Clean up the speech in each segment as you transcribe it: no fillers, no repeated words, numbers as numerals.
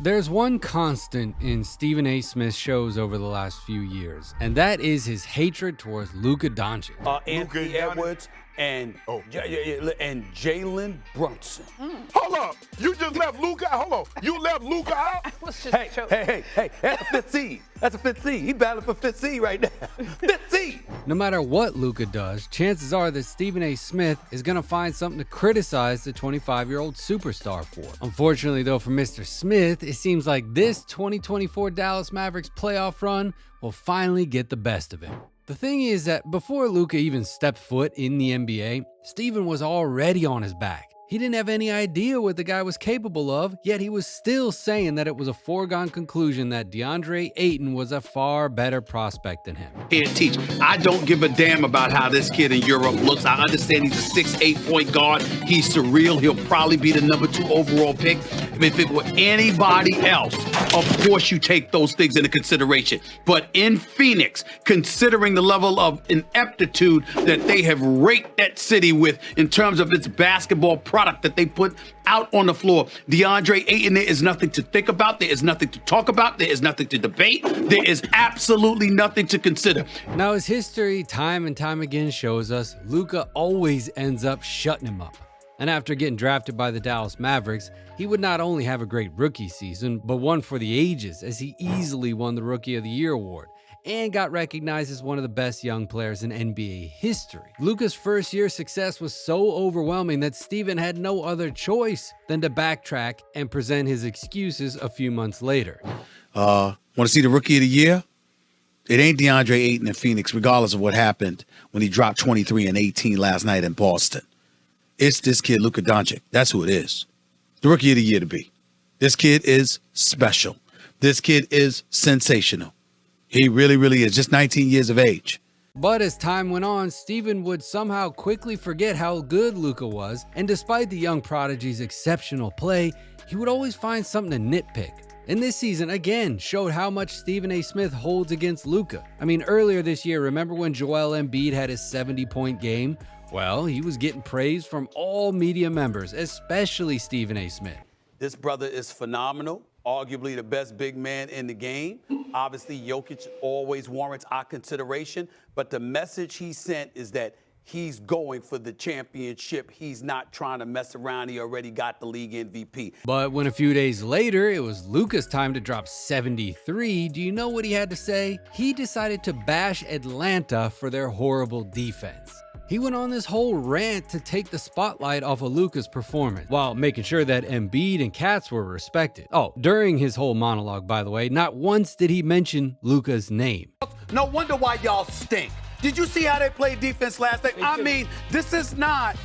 There's one constant in Stephen A. Smith's shows over the last few years, and that is his hatred towards Luka Doncic. Anthony Edwards and Jalen Brunson. Hold up. You just left Luka out. Hold on. You left Luka out? Hey. That's a fifth seed. That's a fifth seed. He battling for fifth seed right now. Fifth seed. No matter what Luka does, chances are that Stephen A. Smith is going to find something to criticize the 25-year-old superstar for. Unfortunately, though, for Mr. Smith, it seems like this 2024 Dallas Mavericks playoff run will finally get the best of him. The thing is that before Luka even stepped foot in the NBA, Stephen was already on his back. He didn't have any idea what the guy was capable of, yet he was still saying that it was a foregone conclusion that DeAndre Ayton was a far better prospect than him. Can't teach. I don't give a damn about how this kid in Europe looks. I understand he's a 6'8" point guard. He's surreal. He'll probably be the number 2 overall pick. If it were anybody else, of course you take those things into consideration. But in Phoenix, considering the level of ineptitude that they have raked that city with in terms of its basketball product that they put out on the floor, DeAndre Ayton, there is nothing to think about. There is nothing to talk about. There is nothing to debate. There is absolutely nothing to consider. Now, as history time and time again shows us, Luka always ends up shutting him up. And after getting drafted by the Dallas Mavericks, he would not only have a great rookie season, but one for the ages, as he easily won the Rookie of the Year award and got recognized as one of the best young players in NBA history. Luka's first year success was so overwhelming that Stephen had no other choice than to backtrack and present his excuses a few months later. Want to see the Rookie of the Year? It ain't DeAndre Ayton in Phoenix, regardless of what happened when he dropped 23 and 18 last night in Boston. It's this kid, Luka Doncic. That's who it is. The Rookie of the Year to be. This kid is special. This kid is sensational. He really, really is. Just 19 years of age. But as time went on, Stephen would somehow quickly forget how good Luka was, and despite the young prodigy's exceptional play, he would always find something to nitpick. And this season, again, showed how much Stephen A. Smith holds against Luka. I mean, earlier this year, remember when Joel Embiid had his 70-point game? Well, he was getting praise from all media members, especially Stephen A. Smith. This brother is phenomenal, arguably the best big man in the game. Obviously, Jokic always warrants our consideration, but the message he sent is that he's going for the championship. He's not trying to mess around. He already got the league MVP. But when a few days later, it was Luka's time to drop 73, do you know what he had to say? He decided to bash Atlanta for their horrible defense. He went on this whole rant to take the spotlight off of Luka's performance, while making sure that Embiid and Katz were respected. Oh, during his whole monologue, by the way, not once did he mention Luka's name. No wonder why y'all stink. Did you see how they played defense last night? I mean, this is not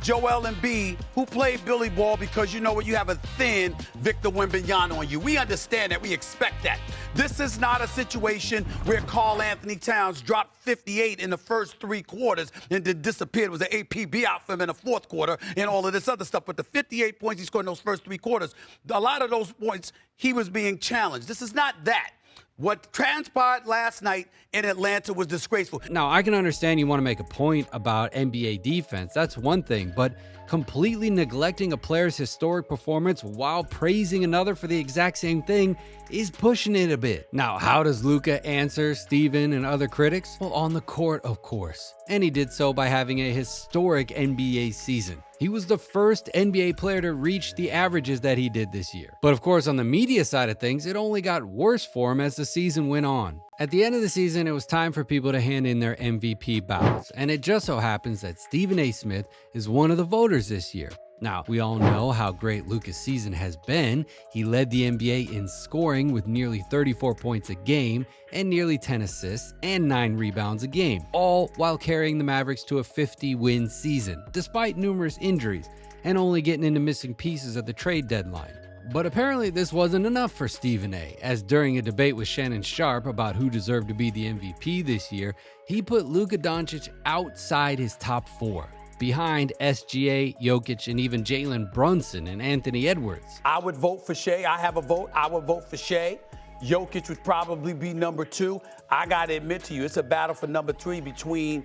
Joel Embiid who played Billy Ball because you know what, you have a thin Victor Wembanyama on you. We understand that. We expect that. This is not a situation where Karl Anthony Towns dropped 58 in the first 3 quarters and then disappeared. It was an APB out for him in the 4th quarter and all of this other stuff. But the 58 points he scored in those first 3 quarters, a lot of those points, he was being challenged. This is not that. What transpired last night in Atlanta was disgraceful. Now, I can understand you want to make a point about NBA defense. That's one thing, but completely neglecting a player's historic performance while praising another for the exact same thing is pushing it a bit. Now, how does Luka answer Stephen and other critics? Well, on the court, of course. And he did so by having a historic NBA season. He was the first NBA player to reach the averages that he did this year. But of course, on the media side of things, it only got worse for him as the season went on. At the end of the season, it was time for people to hand in their MVP ballots. And it just so happens that Stephen A. Smith is one of the voters this year. Now, we all know how great Luka's season has been. He led the NBA in scoring with nearly 34 points a game and nearly 10 assists and 9 rebounds a game, all while carrying the Mavericks to a 50-win season, despite numerous injuries and only getting into missing pieces at the trade deadline. But apparently this wasn't enough for Stephen A., as during a debate with Shannon Sharpe about who deserved to be the MVP this year, he put Luka Doncic outside his top 4. Behind SGA, Jokic, and even Jalen Brunson and Anthony Edwards. I would vote for Shea. I have a vote. I would vote for Shea. Jokic would probably be number 2. I got to admit to you, it's a battle for number 3 between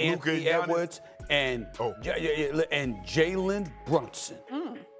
Anthony Edwards and Jalen Brunson.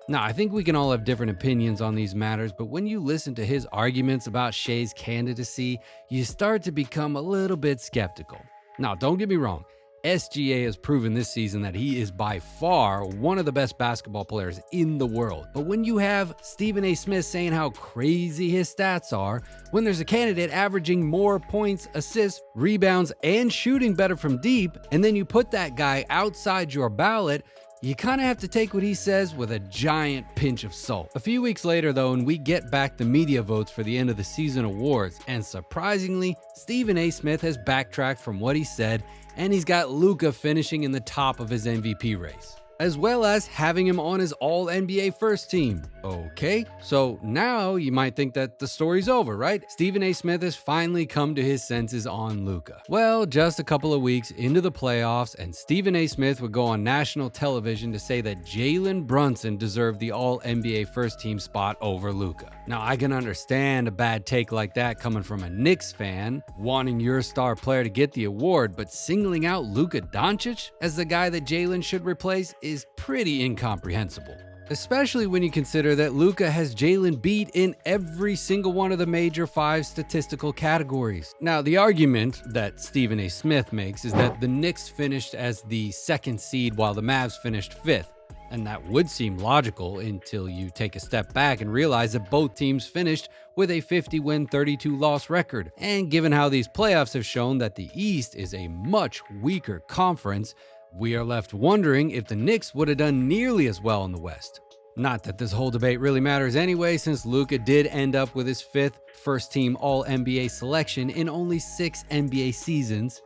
Now, I think we can all have different opinions on these matters, but when you listen to his arguments about Shea's candidacy, you start to become a little bit skeptical. Now, don't get me wrong. SGA has proven this season that he is by far one of the best basketball players in the world. But when you have Stephen A. Smith saying how crazy his stats are, when there's a candidate averaging more points, assists, rebounds, and shooting better from deep, and then you put that guy outside your ballot, you kind of have to take what he says with a giant pinch of salt. A few weeks later, though, and we get back the media votes for the end of the season awards, and surprisingly, Stephen A. Smith has backtracked from what he said, and he's got Luka finishing in the top of his MVP race, as well as having him on his All-NBA first team. Okay, so now you might think that the story's over, right? Stephen A. Smith has finally come to his senses on Luka. Well, just a couple of weeks into the playoffs, and Stephen A. Smith would go on national television to say that Jalen Brunson deserved the All-NBA first team spot over Luka. Now, I can understand a bad take like that coming from a Knicks fan, wanting your star player to get the award, but singling out Luka Doncic as the guy that Jalen should replace is pretty incomprehensible. Especially when you consider that Luka has Jalen beat in every single one of the major 5 statistical categories. Now, the argument that Stephen A. Smith makes is that the Knicks finished as the 2nd seed while the Mavs finished 5th. And that would seem logical until you take a step back and realize that both teams finished with a 50-win, 32-loss record. And given how these playoffs have shown that the East is a much weaker conference, we are left wondering if the Knicks would have done nearly as well in the West. Not that this whole debate really matters anyway, since Luka did end up with his 5th first-team All-NBA selection in only 6 NBA seasons.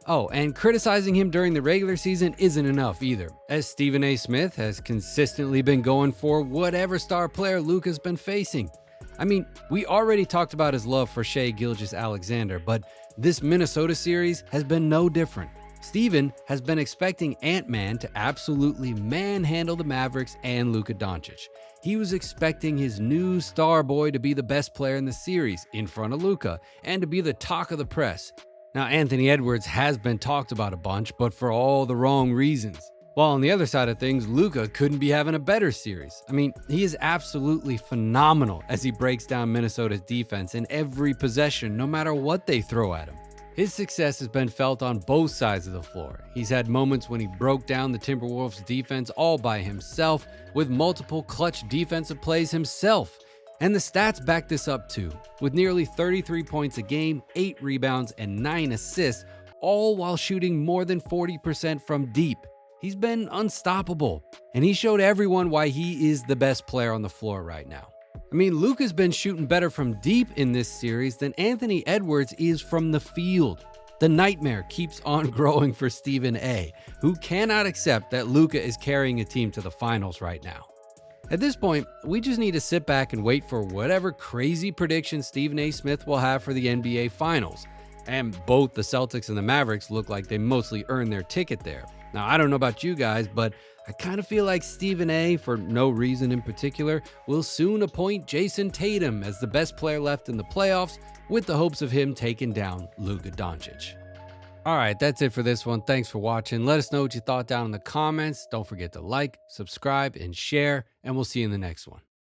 Oh, and criticizing him during the regular season isn't enough either, as Stephen A. Smith has consistently been going for whatever star player Luka's been facing. I mean, we already talked about his love for Shai Gilgeous-Alexander, but this Minnesota series has been no different. Steven has been expecting Ant-Man to absolutely manhandle the Mavericks and Luka Doncic. He was expecting his new star boy to be the best player in the series in front of Luka and to be the talk of the press. Now, Anthony Edwards has been talked about a bunch, but for all the wrong reasons. While on the other side of things, Luka couldn't be having a better series. I mean, he is absolutely phenomenal as he breaks down Minnesota's defense in every possession, no matter what they throw at him. His success has been felt on both sides of the floor. He's had moments when he broke down the Timberwolves defense all by himself, with multiple clutch defensive plays himself. And the stats back this up too, with nearly 33 points a game, 8 rebounds, and 9 assists, all while shooting more than 40% from deep. He's been unstoppable, and he showed everyone why he is the best player on the floor right now. I mean, Luka's been shooting better from deep in this series than Anthony Edwards is from the field. The nightmare keeps on growing for Stephen A., who cannot accept that Luka is carrying a team to the finals right now. At this point, we just need to sit back and wait for whatever crazy prediction Stephen A. Smith will have for the NBA Finals. And both the Celtics and the Mavericks look like they mostly earned their ticket there. Now, I don't know about you guys, but I kind of feel like Stephen A., for no reason in particular, will soon appoint Jason Tatum as the best player left in the playoffs, with the hopes of him taking down Luka Doncic. All right, that's it for this one. Thanks for watching. Let us know what you thought down in the comments. Don't forget to like, subscribe, and share, and we'll see you in the next one.